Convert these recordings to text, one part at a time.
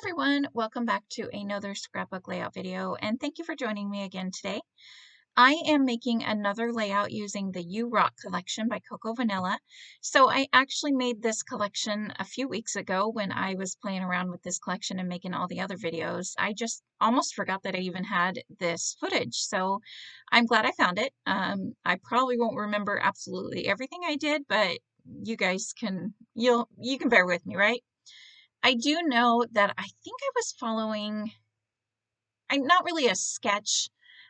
everyone, welcome back to another scrapbook layout video, and thank you for joining me again today. I am making another layout using the You Rock collection by Coco Vanilla. So I actually made this collection a few weeks ago when I was playing around with this collection and making all the other videos. I just almost forgot that I even had this footage, so I'm glad I found it. I probably won't remember absolutely everything I did, but you guys can, you can bear with me, right? I do know that I think I was following, I'm not really a sketch,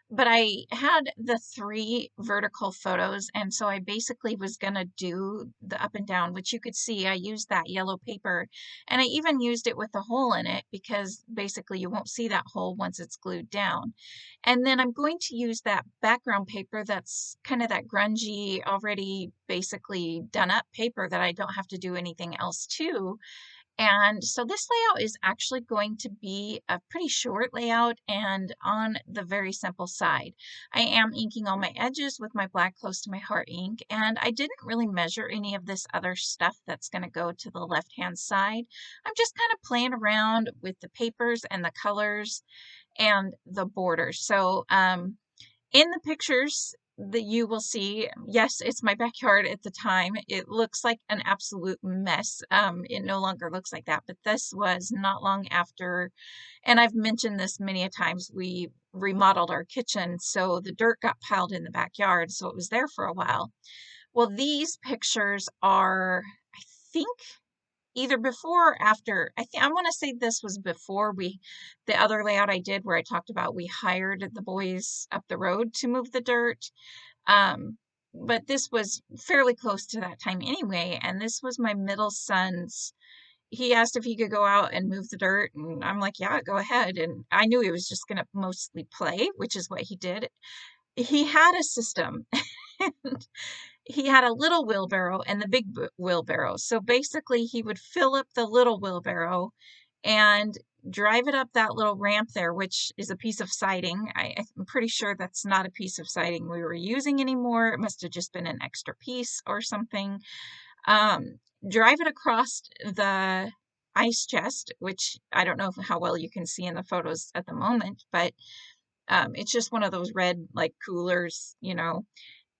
but I had the 3 vertical photos, and so I basically was going to do the up and down, which you could see I used that yellow paper, and I even used it with a hole in it because basically you won't see that hole once it's glued down. And then I'm going to use that background paper that's kind of that grungy, already basically done up paper that I don't have to do anything else to. And so this layout is actually going to be a pretty short layout and on the very simple side. I am inking all my edges with my black Close to My Heart ink, and I didn't really measure any of this other stuff that's going to go to the left-hand side. I'm just kind of playing around with the papers and the colors and the borders. So in the pictures that you will see, yes, it's my backyard at the time. It looks like an absolute mess. It no longer looks like that, but this was not long after, and I've mentioned this many a times, we remodeled our kitchen, so the dirt got piled in the backyard, so it was there for a while. Well, these pictures are, I think, either before or after. I want to say this was before the other layout I did where I talked about we hired the boys up the road to move the dirt. But this was fairly close to that time anyway, and this was my middle son's. He asked if he could go out and move the dirt, and I'm like, yeah, go ahead. And I knew he was just going to mostly play, which is what he did. He had a system. And he had a little wheelbarrow and the big wheelbarrow. So basically, he would fill up the little wheelbarrow and drive it up that little ramp there, which is a piece of siding. I'm pretty sure that's not a piece of siding we were using anymore. It must have just been an extra piece or something. Drive it across the ice chest, which I don't know how well you can see in the photos at the moment, but it's just one of those red like coolers,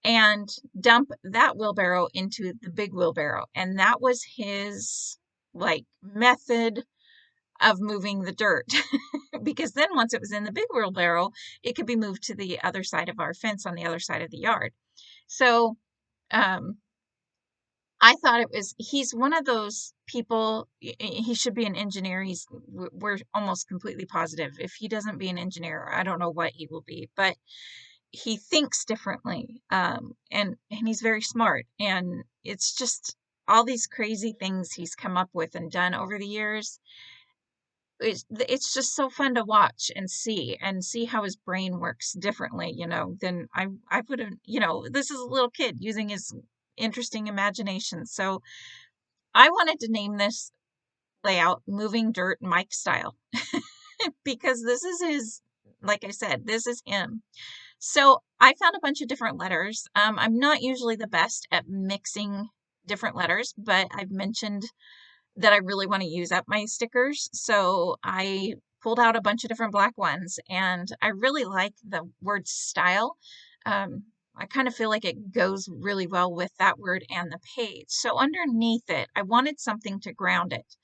and dump that wheelbarrow into the big wheelbarrow. And that was his like method of moving the dirt. Because then once it was in the big wheelbarrow, it could be moved to the other side of our fence on the other side of the yard. So I thought he's one of those people, he should be an engineer. We're almost completely positive. If he doesn't be an engineer, I don't know what he will be, but he thinks differently, and he's very smart, and it's just all these crazy things he's come up with and done over the years. It's just so fun to watch and see how his brain works differently, than I put in. This is a little kid using his interesting imagination. So I wanted to name this layout Moving Dirt Mike Style because this is his, like I said, this is him. So I found a bunch of different letters. I'm not usually the best at mixing different letters, but I've mentioned that I really want to use up my stickers. So I pulled out a bunch of different black ones, and I really like the word style. I kind of feel like it goes really well with that word and the page. So underneath it, I wanted something to ground it.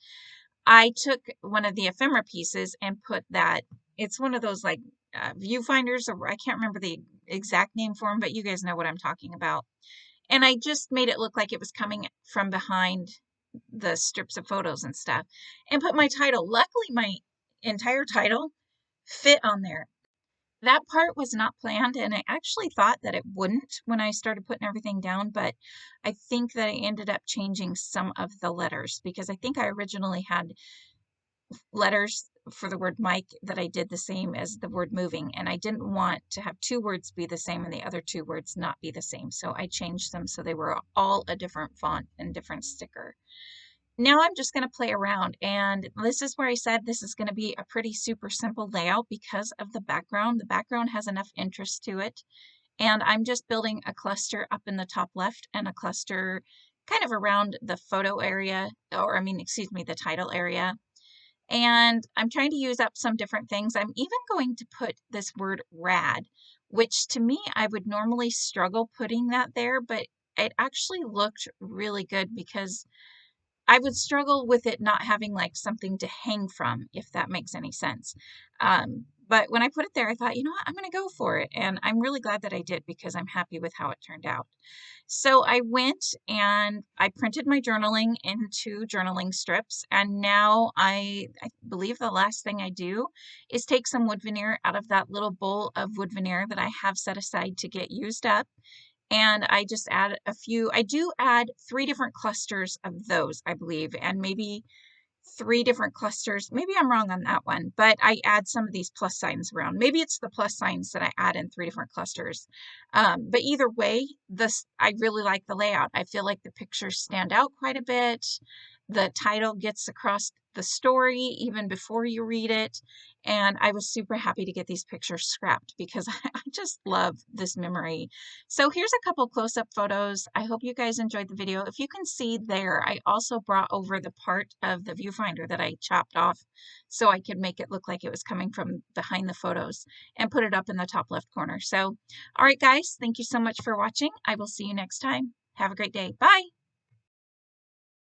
I took one of the ephemera pieces and put that, it's one of those like viewfinders, or I can't remember the exact name for them, but you guys know what I'm talking about. And I just made it look like it was coming from behind the strips of photos and stuff, and put my title. Luckily, my entire title fit on there. That part was not planned, and I actually thought that it wouldn't when I started putting everything down, but I think that I ended up changing some of the letters because I think I originally had letters for the word Mike that I did the same as the word moving, and I didn't want to have 2 words be the same and the other 2 words not be the same, so I changed them so they were all a different font and different sticker. Now I'm just going to play around, and this is where I said this is going to be a pretty super simple layout because of the background. The background has enough interest to it, and I'm just building a cluster up in the top left and a cluster kind of around the photo area, or excuse me, the title area. And I'm trying to use up some different things. I'm even going to put this word rad, which to me, I would normally struggle putting that there, but it actually looked really good because I would struggle with it not having like something to hang from, if that makes any sense. But when I put it there, I thought, you know what, I'm going to go for it. And I'm really glad that I did because I'm happy with how it turned out. So I went and I printed my journaling into journaling strips. And now I believe the last thing I do is take some wood veneer out of that little bowl of wood veneer that I have set aside to get used up. And I just add a few. I do add 3 different clusters of those, I believe, and maybe 3 different clusters. Maybe I'm wrong on that one, but I add some of these plus signs around. Maybe it's the plus signs that I add in 3 different clusters. But either way, I really like the layout. I feel like the pictures stand out quite a bit. The title gets across the story even before you read it. And I was super happy to get these pictures scrapped because I just love this memory. So here's a couple close-up photos. I hope you guys enjoyed the video. If you can see there, I also brought over the part of the viewfinder that I chopped off so I could make it look like it was coming from behind the photos and put it up in the top left corner. So, all right, guys, thank you so much for watching. I will see you next time. Have a great day. Bye.